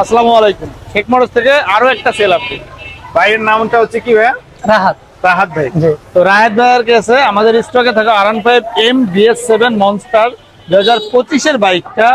আসসালামু আলাইকুম। শেখ মোটরস থেকে আরো একটা সেল আপডেট। ভাইয়ের নামটা হচ্ছে কি ভাইয়া? রাহাত। রাহাত ভাই। জি। তো রাহাত ভাইয়ের কাছে আমাদের স্টকে থাকা R15 M BS7 মনস্টার 2025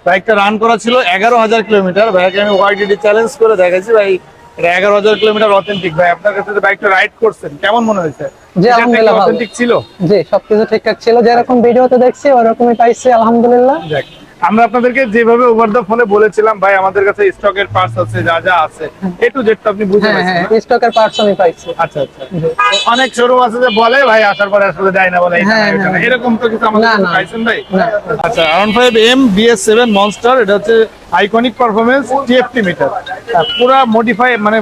বাইকটা রান করা ছিল 11,000 কিলোমিটার। ভাইকে আমি ওয়াইডিডি চ্যালেঞ্জ করে দেখাইছি ভাই, এটা 11,000 কিলোমিটার অথেন্টিক। ভাই আপনার কাছে বাইকটা রাইড করছেন, কেমন মনে হয়েছে? জি আলহামদুলিল্লাহ ভালো। অথেন্টিক ছিল? জি সবকিছু ঠিকঠাক ছিল, যেরকম ভিডিওতে দেখছি ওরকমই পাইছি আলহামদুলিল্লাহ। যাক, আমরা আপনাদেরকে যেভাবে ওভার দা ফোনে বলেছিলাম ভাই আমাদের কাছে স্টকের পার্টস আছে, যা যা আছে এ টু জেড আপনি বুঝে হ্যাঁ পাইছেন হ্যাঁ, না? স্টকের পার্টস আমি পাইছি। আচ্ছা আচ্ছা। তো অনেক শোরুম আছে যে বলে ভাই আসার পরে আসলে দেয় না, বলে এটা না, হ্যাঁ, এটা না। হ্যাঁ। এরকম তো কিছু আমাদের না, কাছে না। পাইছেন ভাই? না। আচ্ছা, R15 M BS7 মনস্টার, এটা হচ্ছে আইকনিক পারফরম্যান্স TFT মিটার। পুরো মডিফাই, মানে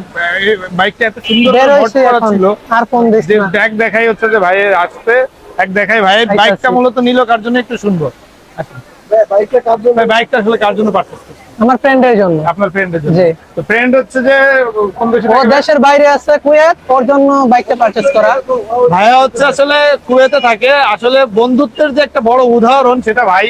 বাইকটা এত সুন্দর বের করে মড হইছে করা এখন, ছিল আর ফোন দিস যে না। ট্যাগ দেখাই হচ্ছে যে ভাই আসছে, ট্যাগ দেখাই ভাই আইতাছি। বাইকটা মূলত নিল কার জন্য একটু শুনবো। আচ্ছা ভাই, বাইকটা আসলে কার জন্য পারচেজ করছেন? আমার ফ্রেন্ডের জন্য। আপনার ফ্রেন্ডের জন্য? জি। তো ফ্রেন্ড হচ্ছে যে কোন দেশে ও থাকে? দেশের বাইরে আছে কুয়েত, ওর জন্য বাইকটা পারচেজ করা। ভাইয়া হচ্ছে আসলে কুয়েতে থাকে, আসলে বন্ধুত্বের যে একটা বড় উদাহরণ সেটা ভাই।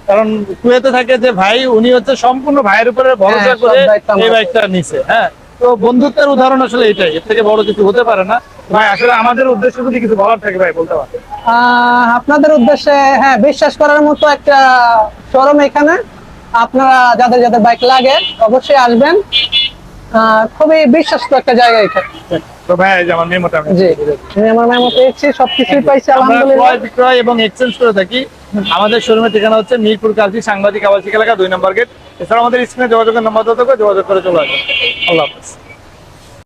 কারণ কুয়েতে থাকে যে ভাই, উনি হচ্ছে সম্পূর্ণ ভাইয়ের উপরে ভরসা হ্যাঁ, করে সব দায়িত্ব আমার এই উপর। বাইকটা নিছে। হ্যাঁ, তো বন্ধুত্বের উদাহরণ আসলে এটাই, এর থেকে বড় কিছু হতে পারে না। ভাই আসলে আমাদের উদ্দেশ্য যদি কিছু বলার থাকে ভাই বলতে পারেন। আপনাদের উদ্দেশ্যে হ্যাঁ, বিশ্বাস করার মতো একটা শোরুম এখানে। আপনারা যাদের যাদের বাইক লাগে অবশ্যই আসবেন। খুবই বিশ্বস্ত একটা জায়গা এখানে। তো ভাই এই যে আমার মেমোটা আমি জি, আমি আমার মেমো পেয়েছি, সবকিছুই পাইছি আমরা আলহামদুলিল্লাহ। ক্রয় বিক্রয় এবং এক্সচেঞ্জ করে থাকি। আমাদের শোরুমের ঠিকানা হচ্ছে মিরপুর কালচি সাংবাদিক আবাসিক এলাকা 2 নম্বর গেট। এছাড়া আমাদের স্ক্রিনে যোগাযোগের নাম্বার যোগাযোগ করে চলে আসবেন। আল্লাহ হাফেজ।